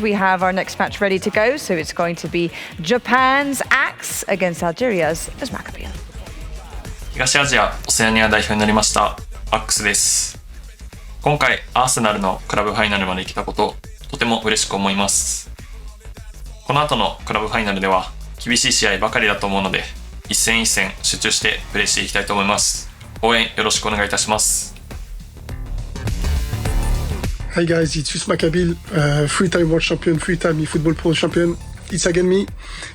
We have our next match ready to go, so it's going to be Japan's Axe against Algeria's Usmakabyle. 東アジアオセアニア代表になりましたアックスです。今回アーセナルのクラブファイナルまで来たこと、とても嬉しく思います。この後のクラブファイナルでは厳しい試合ばかりだと思うので、一戦一戦集中してプレーしていきたいと思います。応援よろしくお願いいたします。Hi guys, it's Usmakabyle, three-time world champion, three-time eFootball pro champion. It's again me.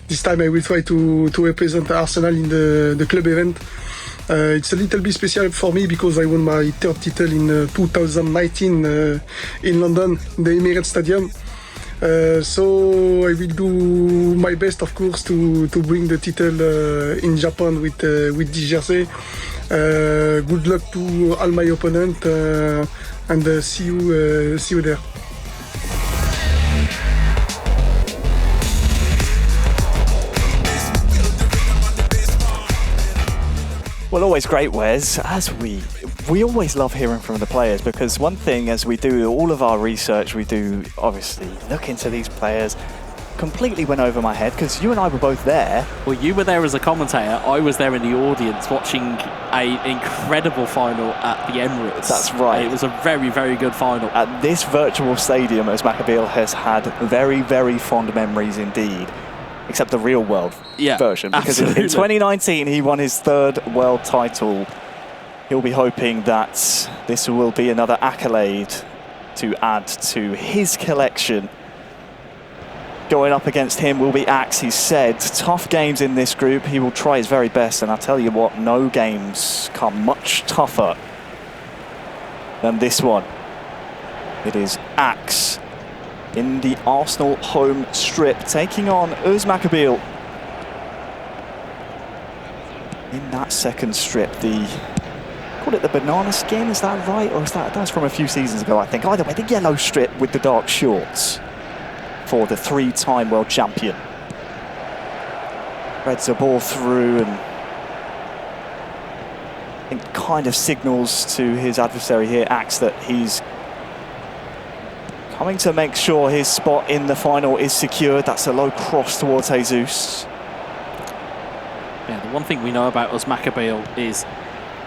This time I will try to represent Arsenal in the club event. It's a little bit special for me because I won my third title in 2019 in London, in the Emirates Stadium. So I will do my best, of course, to bring the title in Japan with this jersey. Good luck to all my opponents and see you there. Well, always great, Wes. As we always love hearing from the players, because one thing as we do all of our research, we do obviously look into these players. Completely went over my head because you and I were both there. Well, you were there as a commentator. I was there in the audience watching an incredible final at the Emirates. That's right. It was a very, very good final. At this virtual stadium, Usmakabyle has had very, very fond memories indeed. Except the real world version. Because in 2019, he won his third world title. He'll be hoping that this will be another accolade to add to his collection. Going up against him will be Axe. He said tough games in this group. He will try his very best, and I'll tell you what, no games come much tougher than this one. It is Axe in the Arsenal home strip, taking on Usmakabyle in that second strip. Call it the banana skin, is that right? Or is that's from a few seasons ago, I think. Either way, the yellow strip with the dark shorts for the three-time world champion. Threads the ball through and I think kind of signals to his adversary here, Axe, that he's coming to make sure his spot in the final is secured. That's a low cross towards Jesus. Yeah, the one thing we know about Usmakabyle is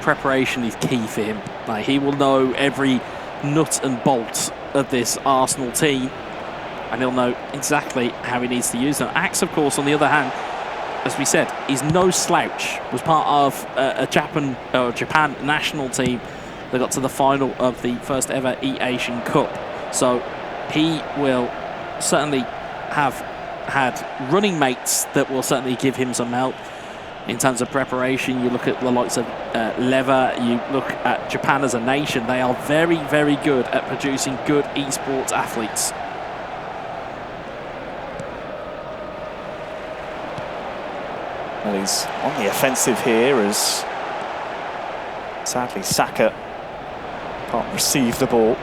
preparation is key for him. Like, he will know every nut and bolt of this Arsenal team, and he'll know exactly how he needs to use them. Axe, of course, on the other hand, as we said, is no slouch. Was part of a Japan national team that got to the final of the first ever E-Asian Cup. So he will certainly have had running mates that will certainly give him some help in terms of preparation. You look at the likes of Lever, you look at Japan as a nation. They are very, very good at producing good esports athletes. Well, he's on the offensive here as sadly Saka can't receive the ball.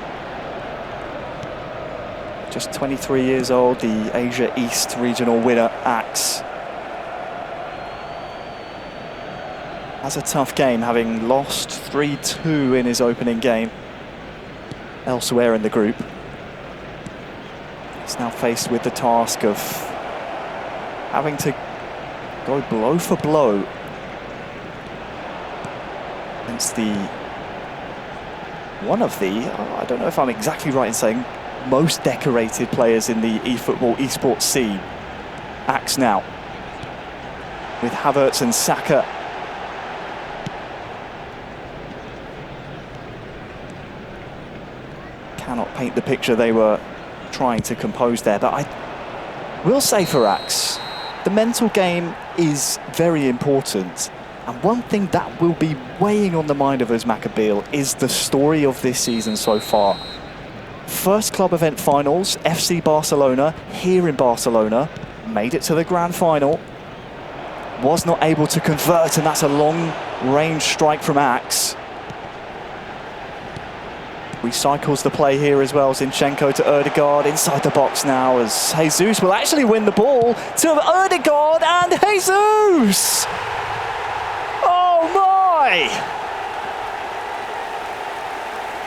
Just 23 years old, the Asia East regional winner, Axe. Has a tough game, having lost 3-2 in his opening game elsewhere in the group. He's now faced with the task of having to go blow for blow against one of the, I don't know if I'm exactly right in saying, most decorated players in the eFootball esports scene. Axe now with Havertz and Saka. Cannot paint the picture they were trying to compose there, but I will say for Axe, the mental game is very important, and one thing that will be weighing on the mind of Usmakabyle is the story of this season so far. First club event finals, FC Barcelona, here in Barcelona, made it to the grand final, was not able to convert, and that's a long-range strike from Axe. Recycles the play here as well. Zinchenko to Ødegaard, inside the box now as Jesus will actually win the ball to Ødegaard, and Jesus! Oh my!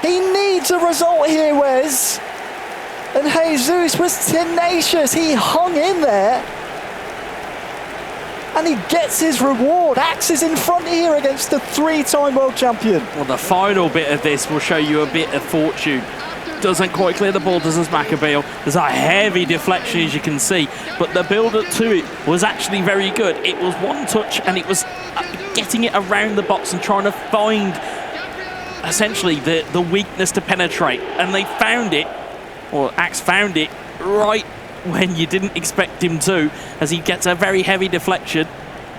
He needs a result here, Wes. And Jesus was tenacious. He hung in there. And he gets his reward. Axe is in front here against the 3-time world champion. Well, the final bit of this will show you a bit of fortune. Doesn't quite clear the ball, does Usmakabyle. There's a heavy deflection, as you can see, but the build-up to it was actually very good. It was one touch, and it was getting it around the box and trying to find, essentially, the weakness to penetrate. And they found it, or Axe found it, right when you didn't expect him to, as he gets a very heavy deflection.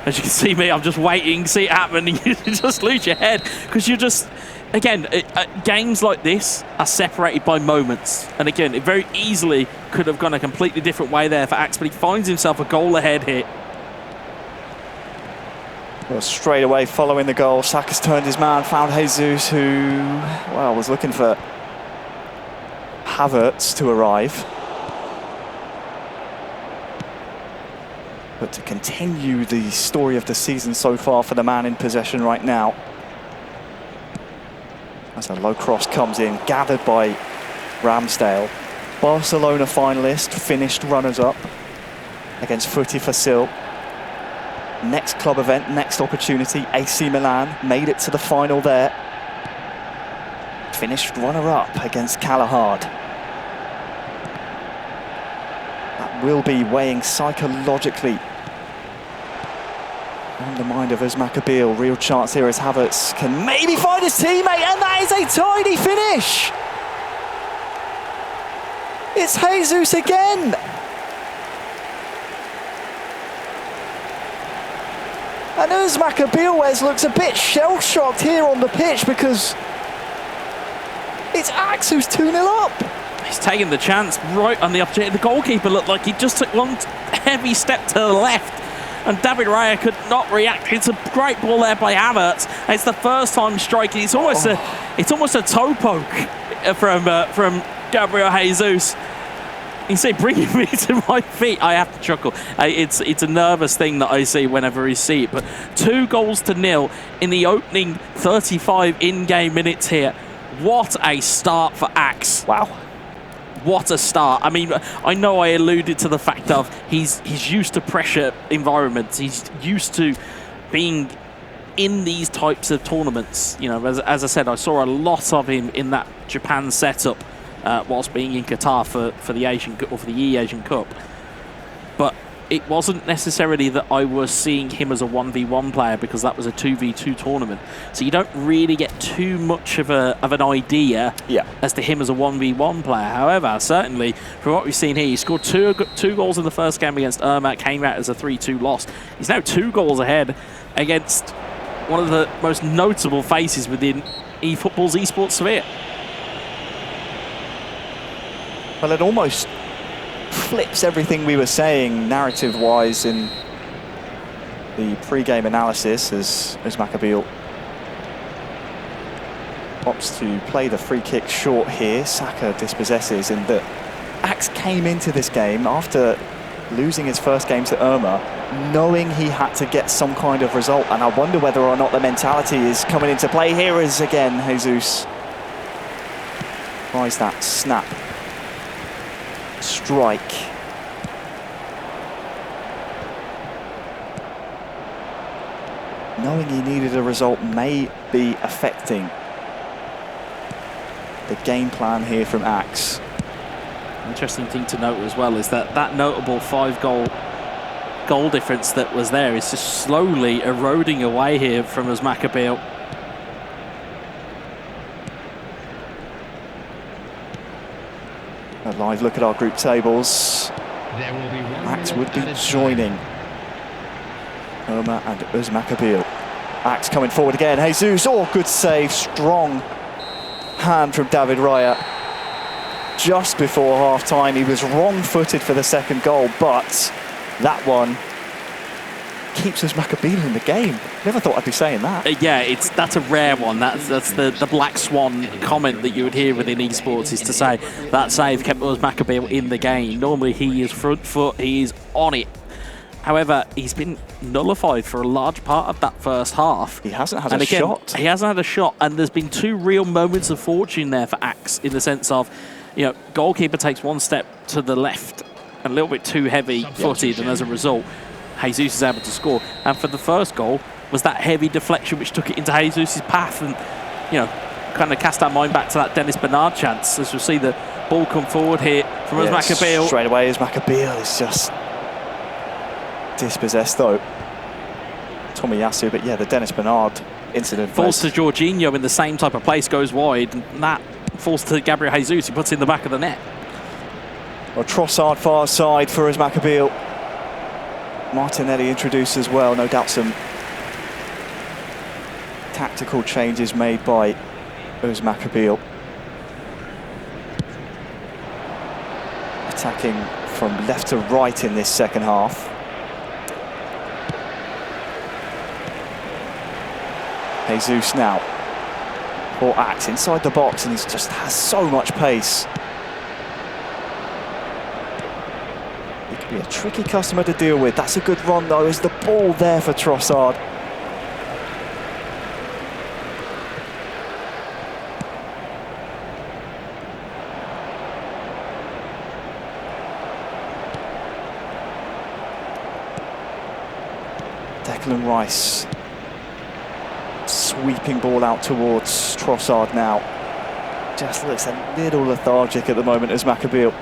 As you can see me, I'm just waiting, see it happen, and you just lose your head, because you're just... Again, games like this are separated by moments. And again, it very easily could have gone a completely different way there for Axe, but he finds himself a goal ahead here. Well, straight away following the goal, Saka's turned his man, found Jesus, who, well, was looking for Havertz to arrive. But to continue the story of the season so far for the man in possession right now. As a low cross comes in, gathered by Ramsdale. Barcelona finalist, finished runners-up against Footy Facil. Next club event, next opportunity, AC Milan made it to the final there. Finished runner-up against Kalahard. That will be weighing psychologically on the mind of Usmakabyle. Real chance here as Havertz can maybe find his teammate, and that is a tidy finish. It's Jesus again. And Usmakabyle looks a bit shell-shocked here on the pitch, because it's Axe who's 2-0 up. He's taking the chance right on the opportunity. The goalkeeper looked like he just took one heavy step to the left, and David Raya could not react. It's a great ball there by Havertz. It's the first time striking. It's almost a toe poke from Gabriel Jesus. You see, bringing me to my feet, I have to chuckle. It's a nervous thing that I see whenever I see it. But 2-0 in the opening 35 in-game minutes here. What a start for Axe! Wow. What a start. I mean, I know I alluded to the fact of he's used to pressure environments. He's used to being in these types of tournaments. You know, as I said, I saw a lot of him in that Japan setup whilst being in Qatar for the Asian or for the E-Asian Cup. But it wasn't necessarily that I was seeing him as a 1v1 player, because that was a 2v2 tournament. So you don't really get too much of an idea as to him as a 1v1 player. However, certainly, from what we've seen here, he scored two goals in the first game against Irma, came out as a 3-2 loss. He's now 2 goals ahead against one of the most notable faces within eFootball's esports sphere. Well, it almost flips everything we were saying narrative-wise in the pre-game analysis, as Usmakabyle opts to play the free kick short here. Saka dispossesses, and that Axe came into this game after losing his first game to Irma, knowing he had to get some kind of result, and I wonder whether or not the mentality is coming into play here, as again Jesus tries that snap strike. Knowing he needed a result may be affecting the game plan here from Axe. Interesting thing to note as well is that notable 5-goal difference that was there is just slowly eroding away here from Usmakabyle. A live look at our group tables. Axe would be joining Irma and Usmakabyle. Axe coming forward again. Jesus, oh, good save. Strong hand from David Raya. Just before half-time, he was wrong-footed for the second goal, but that one keeps Usmakabyle in the game. Never thought I'd be saying that. Yeah, that's a rare one. That's the black swan comment that you would hear within esports, is to say that save kept Usmakabyle in the game. Normally he is front foot, he is on it. However, he's been nullified for a large part of that first half. He hasn't had a shot. He hasn't had a shot, and there's been 2 real moments of fortune there for Axe, in the sense of goalkeeper takes one step to the left, a little bit too heavy-footed, and as a result, Jesus is able to score. And for the first goal, was that heavy deflection which took it into Jesus' path and, kind of cast our mind back to that Dennis Bernard chance. As we'll see the ball come forward here from Usmakabyle. Straight away, Usmakabyle is just dispossessed, though. Tomiyasu, but the Dennis Bernard incident. Falls to Jorginho in the same type of place, goes wide, and that falls to Gabriel Jesus, who puts it in the back of the net. Well, Trossard far side for Usmakabyle. Martinelli introduced as well, no doubt some tactical changes made by Usmakabyle. Attacking from left to right in this second half. Jesus now. Poor Axe inside the box, and he just has so much pace. He could be a tricky customer to deal with. That's a good run, though. Is the ball there for Trossard? Declan Rice. Sweeping ball out towards Trossard now. Just looks a little lethargic at the moment as Usmakabyle.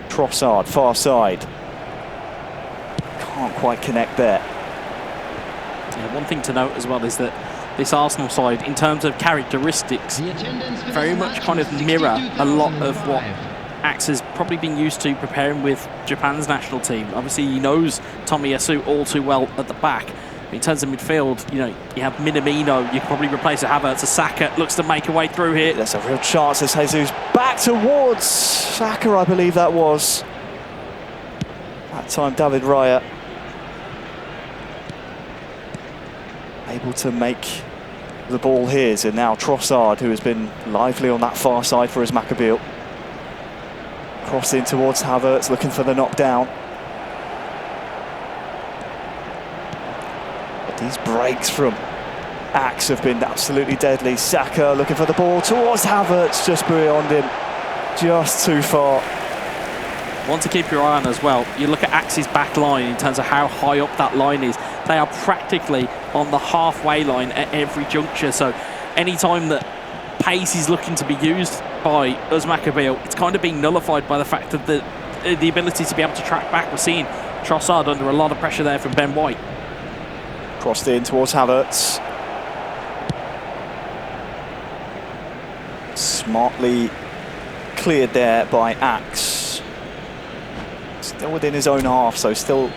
Trossard, far side. Can't quite connect there. One thing to note as well is that this Arsenal side, in terms of characteristics, very much kind of mirror a lot of what Axe has probably been used to preparing with Japan's national team. Obviously, he knows Tomiyasu all too well at the back. In terms of midfield, you have Minamino, you can probably replace a Havertz. Saka looks to make a way through here. There's a real chance as Jesus back towards Saka, I believe that was. That time, David Raya able to make the ball his, and now Trossard, who has been lively on that far side for Usmakabyle. Crossing towards Havertz, looking for the knockdown. But these breaks from Axe have been absolutely deadly. Saka looking for the ball towards Havertz, just beyond him, just too far. One to keep your eye on as well. You look at Axe's back line in terms of how high up that line is. They are practically on the halfway line at every juncture. So anytime that pace is looking to be used by Usmakabyle, it's kind of being nullified by the fact of the ability to be able to track back. We're seeing Trossard under a lot of pressure there from Ben White. Crossed in towards Havertz. Smartly cleared there by Axe. Still within his own half, so still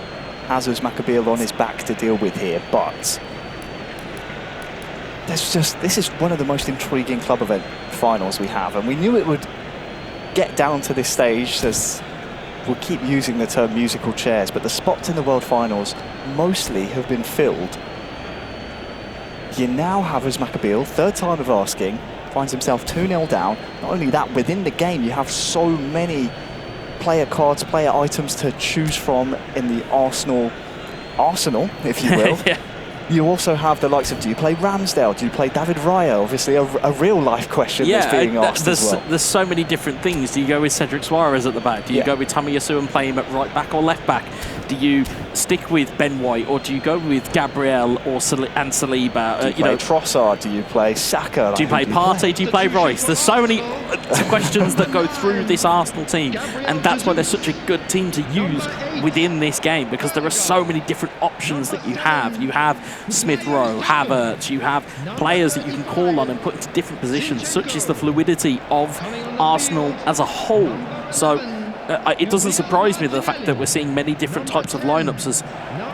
has Usmakabyle on his back to deal with here, but this is one of the most intriguing club event finals we have, and we knew it would get down to this stage, as we'll keep using the term musical chairs, but the spots in the World Finals mostly have been filled. You now have Usmakabyle, third time of asking, finds himself 2-0 down. Not only that, within the game you have so many player cards, player items to choose from in the arsenal, if you will. Yeah. You also have the likes of, do you play Ramsdale? Do you play David Raya? Obviously a real life question that's being asked as well. There's so many different things. Do you go with Cedric Suarez at the back? Do you go with Tomiyasu and play him at right back or left back? Do you stick with Ben White, or do you go with Gabriel or Saliba? Do you play Trossard? Do you play Saka? Do you play Partey? Do you play Rice? There's so many questions that go through this Arsenal team, and that's why they're such a good team to use within this game, because there are so many different options that you have. You have Smith Rowe, Havertz, you have players that you can call on and put into different positions. Such is the fluidity of Arsenal as a whole. So it doesn't surprise me the fact that we're seeing many different types of lineups as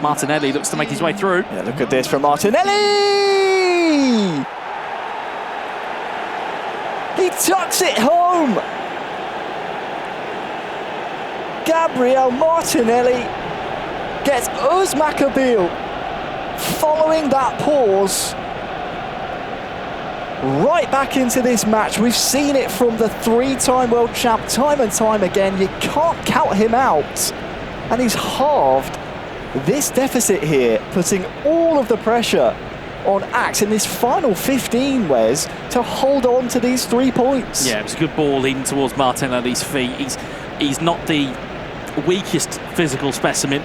Martinelli looks to make his way through. Yeah, look at this from Martinelli! He tucks it home! Gabriel Martinelli gets Usmakabyle following that pause right back into this match. We've seen it from the 3-time world champ time and time again. You can't count him out. And he's halved this deficit here, putting all of the pressure on Axe in this final 15, Wes, to hold on to these 3 points. Yeah, it was a good ball in towards Martinelli's feet. He's not the weakest physical specimen,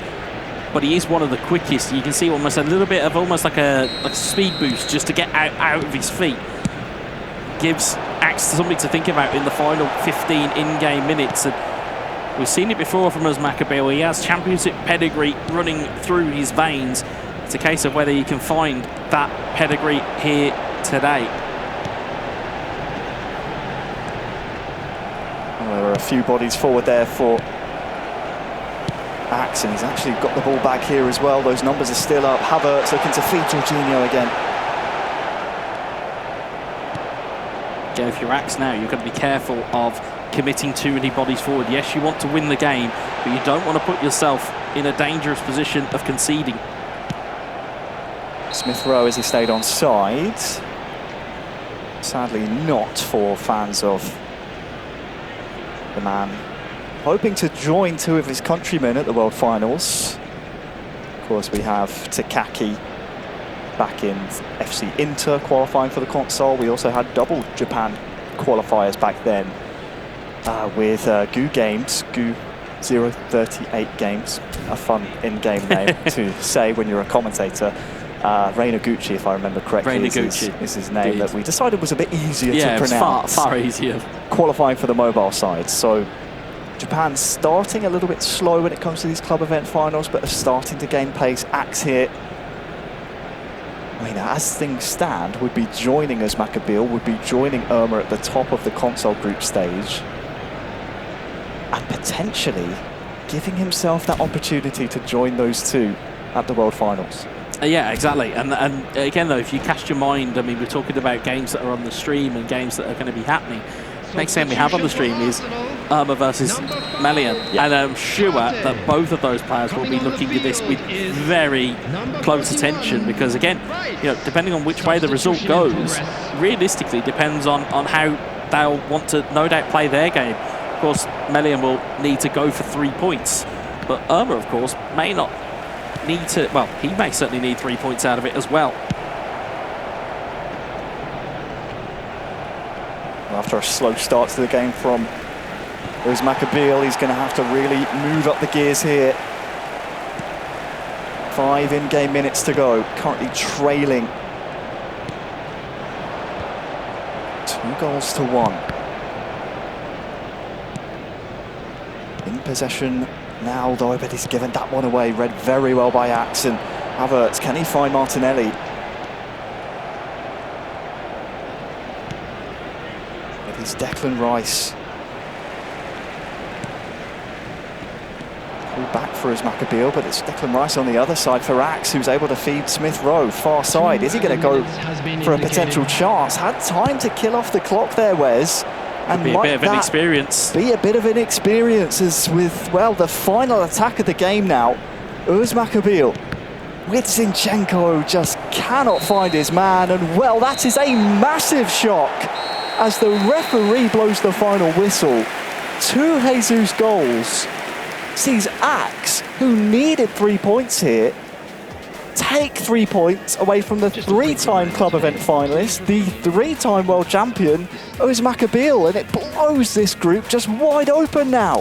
but he is one of the quickest. You can see almost a little bit of almost like a speed boost just to get out of his feet. Gives Axe something to think about in the final 15 in-game minutes. And we've seen it before from Usmakabyle. He has championship pedigree running through his veins. It's a case of whether you can find that pedigree here today. Well, there are a few bodies forward there for Axe, and he's actually got the ball back here as well. Those numbers are still up. Havertz looking to feed Jorginho again. Joe, if you're Axe now, you've got to be careful of committing too many bodies forward. Yes, you want to win the game, but you don't want to put yourself in a dangerous position of conceding. Smith Rowe, as he stayed on side. Sadly not for fans of the man hoping to join 2 of his countrymen at the World Finals. Of course, we have Takaki back in FC Inter qualifying for the console. We also had double Japan qualifiers back then with Goo Games, Goo 038 Games, a fun in-game name to say when you're a commentator. Reina Gucci, if I remember correctly, is his name. Indeed. That we decided was a bit easier to pronounce. Far easier. Qualifying for the mobile side. So Japan starting a little bit slow when it comes to these club event finals, but are starting to gain pace. Axe here, I mean, as things stand, would be joining Usmakabyle, would be joining Irma at the top of the console group stage, and potentially giving himself that opportunity to join those 2 at the World Finals. Yeah, exactly. And again, though, if you cast your mind, I mean, we're talking about games that are on the stream and games that are going to be happening. Next game we have on the stream is Irma versus Melian. Yeah. And I'm sure that both of those players will be looking at this with very close attention, because, again, you know, depending on which way the result goes, realistically depends on how they'll want to, no doubt, play their game. Of course, Melian will need to go for 3 points, but Irma, of course, may not need to, well, he may certainly need 3 points out of it as well. After a slow start to the game from Usmakabyle, he's going to have to really move up the gears here. 5 in-game minutes to go, currently trailing 2-1. In possession now, though, but he's given that one away. Read very well by Axe. And Havertz, can he find Martinelli? It is Declan Rice. Pull back for Usmakabyle, but it's Declan Rice on the other side for Axe, who's able to feed Smith Rowe far side. Is he going to go for a potential chance? Had time to kill off the clock there, Wes. And be a bit of an experience. Be a bit of an experience, as with, well, the final attack of the game now. Usmakabyle with Zinchenko just cannot find his man, and well, that is a massive shock as the referee blows the final whistle. 2 Jesus goals sees Axe, who needed 3 points here, take 3 points away from the 3-time club event finalist, the 3-time world champion, Usmakabyle, and it blows this group just wide open now.